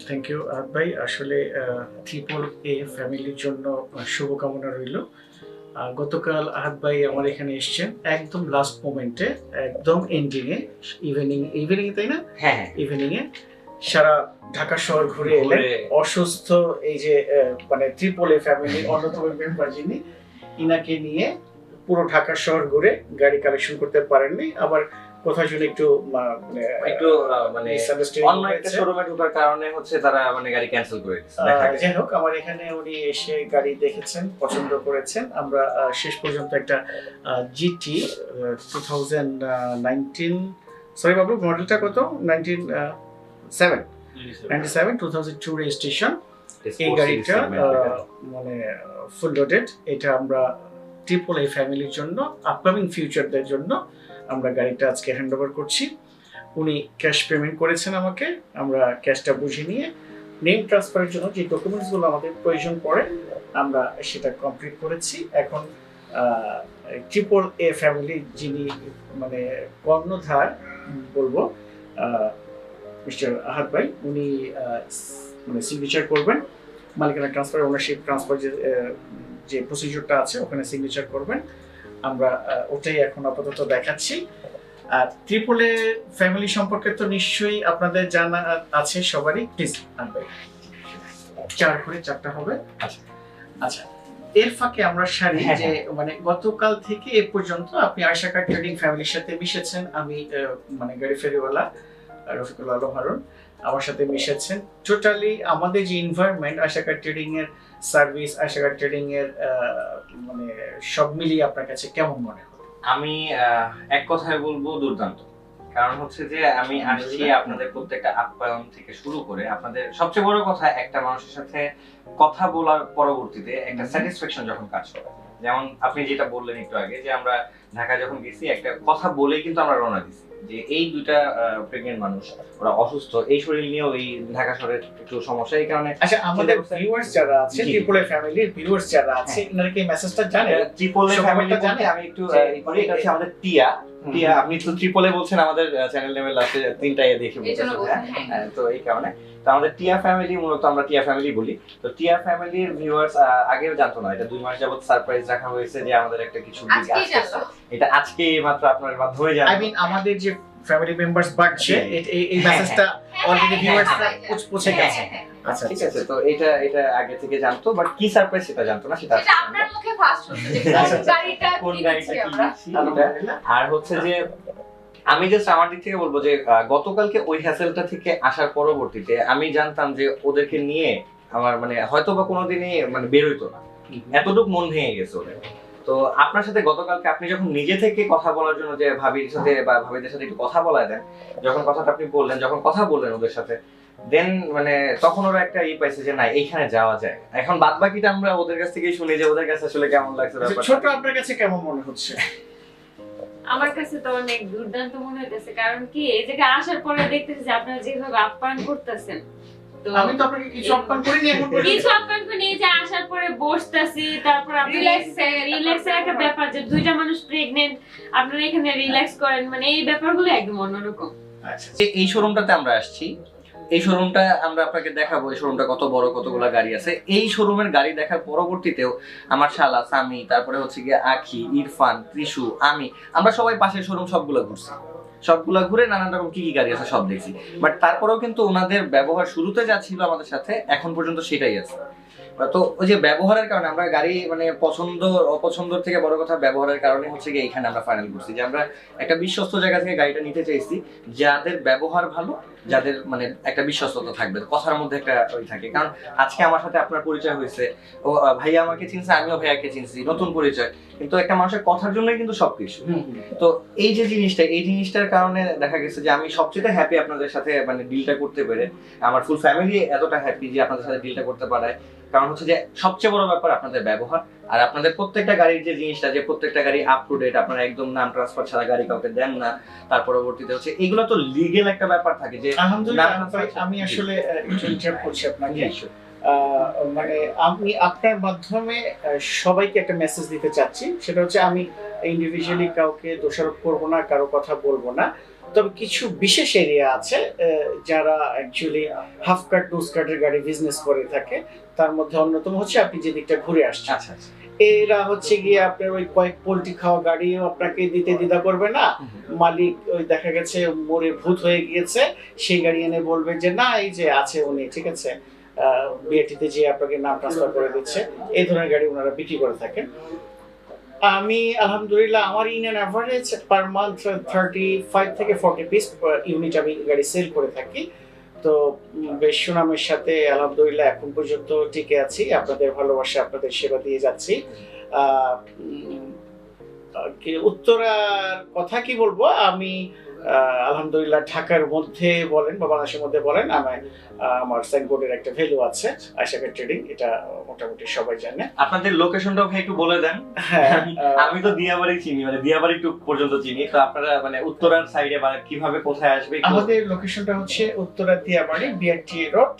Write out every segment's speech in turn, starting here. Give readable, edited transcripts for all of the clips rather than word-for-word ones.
Thank you ভাই। আসলে triple A ফ্যামিলির জন্য শুভকামনা রইল। গতকাল আহাদ ভাই আমার এখানে এসেছেন একদম লাস্ট মোমেন্টে, একদম এন্ডিং এ, ইভিনিং তাই না? হ্যাঁ হ্যাঁ, ইভিনিং এ সারা ঢাকা শহর ঘুরে এলেন। অসুস্থ এই যে মানে ট্রিপল এ ফ্যামিলি অন্যতম মেম্বার যিনি, ইনাকে নিয়ে পুরো ঢাকা শহর ঘুরে গাড়ি কালেকশন করতে পারেননি। আবার কোথাও জন্য একটু মানে অন্য একটা শোরুমে ঢোকার কারণে হচ্ছে তারা মানে গাড়ি ক্যান্সেল করে দিয়েছে। যাই হোক, আমার এখানে উনি এসে গাড়ি দেখেছেন, পছন্দ করেছেন। আমরা শেষ পর্যন্ত একটা জিটি 2019, সরি বাবু মডেলটা কত, 2002 রেজিস্ট্রেশন, এই গাড়িটা মানে ফুল লোডেড। এটা আমরা ট্রিপল এ ফ্যামিলির জন্য, আপকামিং ফিউচারদের জন্য আমরা গাড়িটা আজকে হ্যান্ড ওভার করছি। উনি ক্যাশ পেমেন্ট করেছেন আমাকে, আমরা ক্যাশটা বুঝে নিয়ে নেম ট্রান্সফারের জন্য যে ডকুমেন্টসগুলো আমাদের প্রয়োজন পড়ে আমরা সেটা কমপ্লিট করেছি। এখন ট্রিপল এ ফ্যামিলি যিনি মানে কর্ণধার বলবো, মিস্টার আহাদ ভাই, উনি মানে সিগনেচার করবেন, মালিকানা ট্রান্সফার, ওনারশিপ ট্রান্সফার যে প্রসিডিউরটা আছে ওখানে সিগনেচার করবেন। আমরা ওটাই এখন আপাতত দেখাচ্ছি। আর ট্রিপল এ ফ্যামিলি সম্পর্কে তো নিশ্চয়ই আপনাদের জানা আছে সবারই। প্লিজ আনবে 4 করে 4টা হবে। আচ্ছা, এর ফাঁকে আমরা সারি যে মানে গতকাল থেকে এ পর্যন্ত আপনি আয়েশা কার ট্রেডিং ফ্যামিলির সাথে মিশেছেন। আমি মানে গাড়ি ফেরিওয়ালা রফিকুল আলম হারুন আমার সাথে মিশেছেন। টোটালি আমাদের যে এনভায়রনমেন্ট, আয়েশা কার ট্রেডিং এর সার্ভিস, আয়েশা কার ট্রেডিং এর মানে সব মিলিয়ে আপনার কাছে কেমন মনে হয়? আমি এক কথায় বলবো দুর্দান্ত। কারণ হচ্ছে যে আমি আসছি আপনাদের প্রত্যেকটা আপ্যায়ন থেকে শুরু করে, আপনাদের সবচেয়ে বড় কথা একটা মানুষের সাথে কথা বলার পরবর্তীতে একটা স্যাটিসফ্যাকশন যখন কাজ করে। যেমন আপনি যেটা বললেন একটু আগে যে আমরা ঢাকা যখন গেছি একটা কথা বলেই কিন্তু আমরা রওনা দিছি যে এই দুইটা প্রেগন্যান্ট মানুষ, ওরা অসুস্থ, এই শরীর নিয়েও এই ঢাকা শহরের একটু সমস্যা, এই কারণে। আচ্ছা, আমাদের ভিউয়ার্স যারা আছে, ট্রিপল এ ফ্যামিলির ভিউয়ার্স যারা আছে, আপনারা কি মেসেজটা জানেন? ট্রিপল এ ফ্যামিলি জানে, আমি একটু এটা হচ্ছে আমাদের টিয়া। আপনি তো ট্রিপল এ বলছেন, আমাদের চ্যানেল নেমে লাস্টে 3টা দেখে বলছেন, হ্যাঁ, তো এই কারণে তো আমাদের টিয়া ফ্যামিলি, মূলত আমরা টিয়া ফ্যামিলি বলি। তো টিয়া ফ্যামিলির ভিউয়ার্স আগেও জানতো না, এটা 2 মাস যাবত সারপ্রাইজ রাখা হয়েছে যে আমাদের একটা কিছু এটা আজকে মাত্র আপনার মাধ্যমে জানা। আই মিন আমাদের যে ফ্যামিলি মেম্বার্স বাড়ছে, এই মেসেজটা অলরেডি ভিউয়ার্সরা পৌঁছে গেছে। আচ্ছা, ঠিক আছে। তো এটা আগে থেকে জানতো, বাট কি সারপ্রাইজ সেটা জানতো না, সেটা আপনার মুখে ফার্স্ট হচ্ছে যে কোন গাড়িটা কিনেছি। আর হচ্ছে যে আমি জাস্ট আমার দিক থেকে বলবো যে গতকালকে ওই হ্যাসেলটা থেকে আসার পরবর্তীতে আমি জানতাম যে ওদেরকে নিয়ে আমার মানে হয়তো বা কোনোদিনই মানে বের হইতো না, এতটুকু মন ভেঙে গেছে ওদের। তো আপনার সাথে গতকালকে আপনি যখন নিজে থেকে কথা বলার জন্য যে ভাবির সাথে বা ভাবিদের সাথে একটু কথা বলায় দেন, যখন কথাটা আপনি বললেন, যখন কথা বললেন ওদের সাথে, দেন মানে তখন ওরা একটা পাইছে যে না এইখানে যাওয়া যায়। এখন বাদ বাকিটা আমরা ওদের কাছ থেকেই শুনি যে ওদের কাছে আসলে কেমন লাগছে ব্যাপারটা। ছোট আপনার কাছে কেমন মনে হচ্ছে? আমার কাছে তো অনেক দুর্দান্ত মনে হইতেছে। কারণ কি এই জায়গায় আসার পরে দেখতেছি যে আপনারা যেভাবে আপ্যায়ন করতেছেন, তো আমি তো আপনাকে কিছু আপ্যায়ন করিনি, এখন কিছু আপ্যায়ন করে নিয়ে যে আসার পরে বসতাছি, তারপর আপনি রিল্যাক্সের একটা ব্যাপার যে দুইটা মানুষ প্রেগন্যান্ট, আপনারা এখানে রিল্যাক্স করেন, মানে এই ব্যাপারগুলো একদম অন্যরকম। আচ্ছা, এই শোরুমটাতে আমরা আসছি, এই শোরুমটা আমরা আপনাকে দেখাবো, এই শোরুমটা কত বড়, কতগুলা গাড়ি আছে। এই শোরুমের গাড়ি দেখার পরবর্তীতেও আমার শালা সামি, তারপরে হচ্ছে গিয়ে আখি, ইরফান, ত্রিশু, আমরা সবাই পাশের শোরুম সবগুলা ঘুরছি, সবগুলা ঘুরে নানান রকম কি কি গাড়ি আছে সব দেখছি। বাট তারপরেও কিন্তু ওনাদের ব্যবহার শুরুতে যা ছিল আমাদের সাথে এখন পর্যন্ত সেটাই আছে। তো ওই যে ব্যবহারের কারণে আমরা গাড়ি মানে পছন্দ অপছন্দের থেকে বড় কথা ব্যবহারের কারণে হচ্ছে গিয়ে এখানে আমরা ফাইনাল করছি যে আমরা একটা বিশ্বস্ত জায়গা থেকে গাড়িটা নিতে চাইছি, যাদের ব্যবহার ভালো, যাদের মানে একটা বিশ্বস্ততা থাকবে, কথার মধ্যে একটা ওই থাকে। কারণ আজকে আমার সাথে আপনার পরিচয় হয়েছে, ও ভাইয়া আমাকে চিনছে, আমিও ভাইয়াকে চিনছি, নতুন পরিচয়, কিন্তু একটা মানুষের কথার জন্যই কিন্তু সবকিছু। তো এই যে জিনিসটা, এই জিনিসটার কারণে দেখা গেছে যে আমি সবচেয়ে হ্যাপি আপনাদের সাথে মানে ডিলটা করতে পেরে। আমার ফুল ফ্যামিলি এতটা হ্যাপি যে আপনাদের সাথে ডিলটা করতে পারায়। কারণ হচ্ছে যে সবচেয়ে বড় ব্যাপার আপনাদের ব্যবহার, আর আপনাদের প্রত্যেকটা গাড়ির যে জিনিসটা, যে প্রত্যেকটা গাড়ি আপ টু ডেট, আপনারা একদম নাম ট্রান্সফার ছাড়া গাড়ি কাউকে দেন না। তার পরবর্তীতে হচ্ছে এগুলো তো লিগ্যাল একটা ব্যাপার থাকে যে আলহামদুলিল্লাহ। আমি আসলে ইন্টারাপ্ট করছি আপনাকে, মানে আমি আপনার মাধ্যমে সবাইকে একটা মেসেজ দিতে চাচ্ছি, সেটা হচ্ছে আমি ইন্ডিভিজুয়ালি কাউকে দোষারোপ করব না, কারো কথা বলবো না। তবে কিছু বিশেষ এরিয়া আছে যারা অ্যাকচুয়ালি হাফ কাট নুজ কাটের গাড়ি বিজনেস করে থাকে, তার মধ্যে অন্যতম হচ্ছে আপনি যে দিকটা ঘুরে আসছেন। আচ্ছা আচ্ছা। এরা হচ্ছে গিয়ে আপনার ওই কয়েক পোল্ট্রি খাওয়া গাড়িও আপনাকে দিতে দ্বিধা করবে না। মালিক ওই দেখা গেছে মোড়ে ভূত হয়ে গিয়েছে, সেই গাড়ি এনে বলবে যে না এই যে আছে উনি, ঠিক আছে, বিআরটিতে যে আপনাকে নাম ট্রান্সফার করে দিচ্ছে, এই ধরনের গাড়ি ওনারা বিক্রি করে থাকেন। আমি আলহামদুলিল্লাহ আমার in an average per month 35 থেকে 40 পিস ইউনিট আমি গাড়ি সেল করে থাকি। তো বেশ সুনামের সাথে আলহামদুলিল্লাহ এখন পর্যন্ত টিকে আছি, আপনাদের ভালোবাসা, আপনাদের সেবা দিয়ে যাচ্ছি। উত্তরার কথা কি বলবো, আমি আলহামদুলিল্লাহ ঢাকার মধ্যে বলেন বা বাংলাদেশের মধ্যে বলেন, আমার সাইনবোর্ডের একটা ভ্যালু আছে আয়েশা কার ট্রেডিং, এটা মোটামুটি সবাই জানে। আপনাদের লোকেশনটাও ভাই একটু বলে দেন। হ্যাঁ, আমি তো দিয়াবাড়ি চিনি, মানে দিয়াবাড়ি টু পর্যন্ত চিনি, তো আপনারা মানে উত্তরার সাইডে বা কিভাবে কোথায় আসবে? আমাদের লোকেশনটা হচ্ছে Uttara Diabari, BRT road,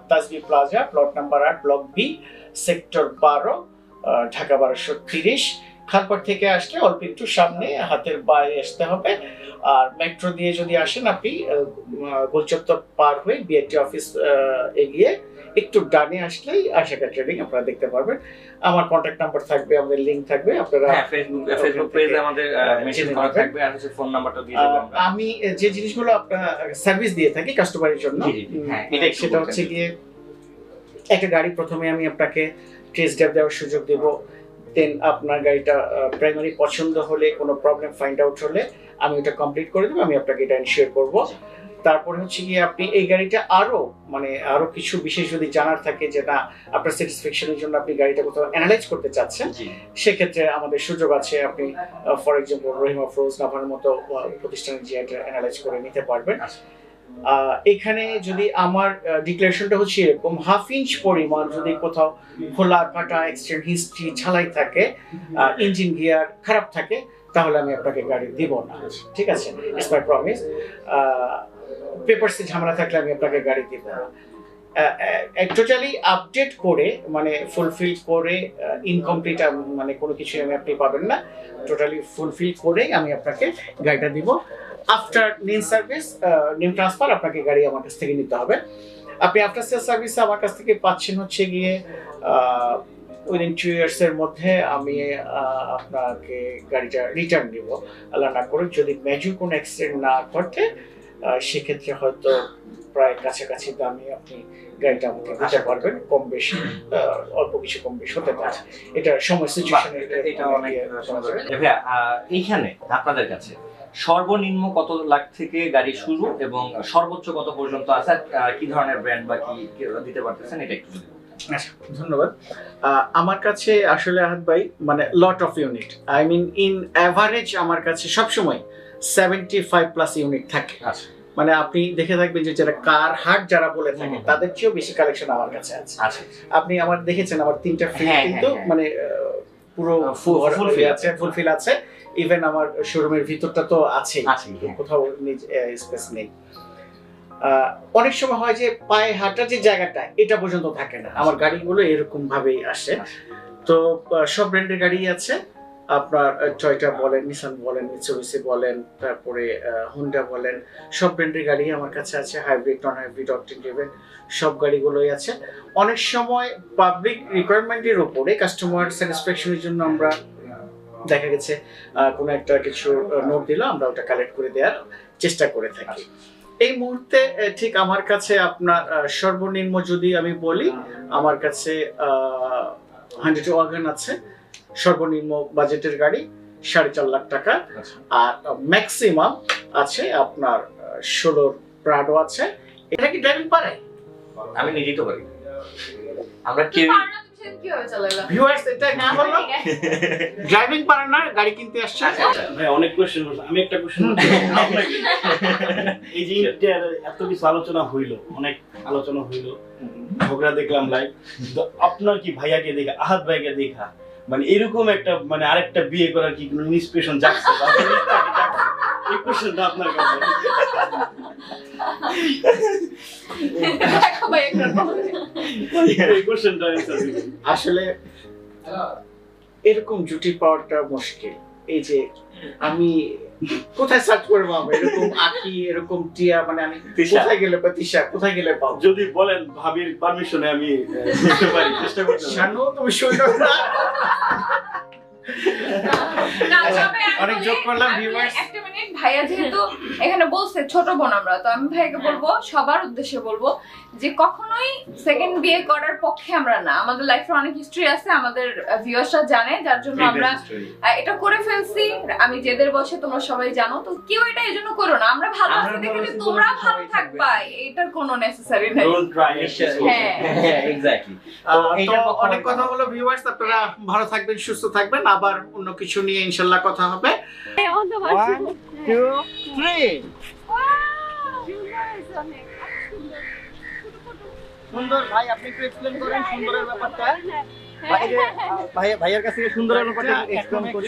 Tajbi plaza, plot number 8, block B, sector 12, Dhaka 1230। খালপাড় থেকে আসলে অল্প একটু সামনে হাতের বাইরে আসতে হবে। আর মেট্রো দিয়ে যদি আসেন আপনি গোলচত্বর পার হয়ে বিআরটি অফিস এগিয়ে একটু ডানে আসলেই আয়েশা কার ট্রেডিং আপনারা দেখতে পারবেন। আমার কন্ট্যাক্ট নাম্বার থাকবে, আমাদের লিংক থাকবে, আপনারা ফেসবুক পেজে আমাদের মেনশন করা থাকবে, আর হচ্ছে ফোন নাম্বারটা দিয়ে দেব আমরা। আমি যে জিনিসগুলো আপনার সার্ভিস দিয়ে থাকি কাস্টমারের জন্য, সেটা হচ্ছে গিয়ে একটা গাড়ি প্রথমে আমি আপনাকে টেস্ট ড্রাইভ দেওয়ার সুযোগ দেব, দেন আপনার গাড়িটা প্রাইমারি পছন্দ হলে, কোনো প্রবলেম ফাইন্ড আউট হলে আমি ওটা কমপ্লিট করে দেবো, আমি আপনাকে এটা এনশিওর করব। তারপরে হচ্ছে গিয়ে আপনি এই গাড়িটা আরো কিছু বিশেষ যদি জানার থাকে যে না আপনার স্যাটিসফ্যাকশনের জন্য আপনি গাড়িটা কোথাও অ্যানালাইজ করতে চাচ্ছেন, সেক্ষেত্রে আমাদের সুযোগ আছে। আপনি ফর এক্সাম্পল রহিমা ফ্রোজ নাভার মতো প্রতিষ্ঠানে যে এটা অ্যানালাইজ করে নিতে পারবেন। এখানে যদি আমার ডিক্লারেশনটা হচ্ছে এরকম, 1/2 ইঞ্চ পরিমাণ যদি কোথাও খোলা কাটা এক্সটেন্ড হিস্ট্রি ঝালাই থাকে, ইঞ্জিন গিয়ার খারাপ থাকে, তাহলে আমি আপনাকে গাড়ি দিব না, ঠিক আছে? It's my promise. পেপারসে ঝামেলা থাকলে আমি আপনাকে গাড়ি দিব না। টোটালি আপডেট করে, মানে ফুলফিল করে, ইনকমপ্লিট মানে কোনো কিছু আপনি পাবেন না। টোটালি ফুলফিল করে আমি আপনাকে গাড়িটা দিব। After name service, name transfer আপনাকে গাড়ি আমার কাছ থেকে নিতে হবে। আপনি আফটার সেল সার্ভিস আমার কাছ থেকে পাচ্ছেন হচ্ছে গিয়ে উইদিন 2 years এর মধ্যে আমি আপনাকে গাড়িটা রিটার্ন দিব, আল্লাহ না করে যদি মেজর কোনো অ্যাক্সিডেন্ট না ঘটে, সেক্ষেত্রে হয়তো প্রায় কাছাকাছি দামে আপনি গাড়িটা আমাকে দিতে পারবেন, কম বেশি অল্প কিছু কম বেশি হতে পারে, এটা সময় সিচুয়েশনের। এটা অনেক এইখানে আপনাদের কাছে সর্বনিম্ন কত লাখ থেকে গাড়ি শুরু এবং সর্বোচ্চ কত পর্যন্ত আছে, কি ধরনের ব্র্যান্ড বা কি দিতে পারতেছেন, এটা একটু যদি। আচ্ছা, ধন্যবাদ। আমার কাছে আসলে আহাদ ভাই মানে lot of unit, I mean in average আমার কাছে সবসময় 75+ ইউনিট থাকে। আচ্ছা, মানে আপনি দেখে থাকবেন যে যারা কার হাট যারা বলে থাকে তাদের চেয়েও বেশি কালেকশন আমার কাছে আছে। আচ্ছা, আপনি আমার দেখেছেন আমার 3টা ফিল্ড কিন্তু মানে পুরো ফুলফিল আছে। ইভেন আমার শোরুমের ভিতরটা তো আছে, কোথাও স্পেস নেই। অনেক সময় হয় যে পায়ে হাঁটার যে জায়গাটা এটা পর্যন্ত থাকে না, আমার গাড়িগুলো এরকম ভাবেই আসে। তো সব ব্র্যান্ডের গাড়ি আছে, আপনার টয়োটা বলেন, নিসান বলেন, মিৎসুবিশি বলেন, তারপরে হোন্ডা বলেন, সব ব্র্যান্ডের গাড়ি আমার কাছে আছে, hybrid, non hybrid, octane driven, সব গাড়িগুলোই আছে। অনেক সময় পাবলিক রিকোয়ারমেন্টের উপরে কাস্টমার স্যাটিসফ্যাকশনের জন্য আমরা দেখা গেছে কোনো একটা কিছু নোট দিল, আমরা ওটা কালেক্ট করে দেওয়ার চেষ্টা করে থাকি। এই মুহূর্তে ঠিক আমার কাছে আপনার সর্বনিম্ন যদি আমি বলি, আমার কাছে 100 ওয়াগন আছে, সর্বনিম্ন বাজেটের গাড়ি 4.5 লাখ টাকা। আর ম্যাক্সিমাম আছে আপনার 16 প্রাডো আছে। এটা কি ড্রাইভিং পারে? আমি নিজেই তো পারি। আমরা কেউ কিভাবে চালাইলা ভিউয়ার্স এটা না বললো ড্রাইভিং পারে না, গাড়ি কিনতে আসছে। ভাই অনেক কোশ্চেন, আমি একটা কোশ্চেন আপনাকে, এই যে এত কিছু আলোচনা হইলো, অনেক আলোচনা হইলো, ঝগড়া দেখলাম লাইভ, তো আপনার কি ভাইয়াকে দেখা, আহাদ ভাইকে দেখা মানে এরকম একটা মানে আরেকটা বিয়ে করার কি কোনো ইন্সপিরেশন জাগছে? এই কোশ্চেনটা আপনার কাছে। আসলে এরকম জুটি পাওয়াটা মুশকিল, এই যে আমি কোথায় সার্চ করবো আমি এরকম আঁকি এরকম টিয়া মানে আমি তিশা। কোথায় গেলে বা তিশা কোথায় গেলে পাবো? যদি বলেন ভাবির পারমিশনে আমি দিতে পারি, চেষ্টা করতে পারি। শানু তুমি শুনো না? না, তবে আমি অনেক বলি, যোগ করলাম আমি viewers। একটা মিনিট, ভাইয়া যেহেতু এখানে বলছে ছোট বোন আমরা, তো আমি ভাইয়াকে বলবো, সবার উদ্দেশ্যে বলবো যে কখনোই সেকেন্ড বিয়ে করার পক্ষে আমরা না। আমাদের লাইফে অনেক হিস্ট্রি আছে, আমাদের ভিউয়ার্সরা জানে, যার জন্য আমরা এটা করে ফেলছি। আমি যেদের বসে তোমরা সবাই জানো, তো কেউ এটা এই জন্য করো না। আমরা ভালো আছি দেখে যে তোমরা ভালো থাকবা, এটার কোনো নেসেসারি নাই। Don't try it. হ্যাঁ। এক্স্যাক্টলি। তো অনেক কথা হলো ভিউয়ার্স, আপনারা ভালো থাকবেন, সুস্থ থাকবেন, আবার অন্য কিছু নিয়ে ইনশাআল্লাহ কথা হবে। 1 2 3 সুন্দর ভাই, আপনি একটু এক্সপ্লেইন করেন সুন্দরের ব্যাপারটা। ভাইয়ের কাছ থেকে সুন্দরের ব্যাপারটা এক্সপ্লেইন করি।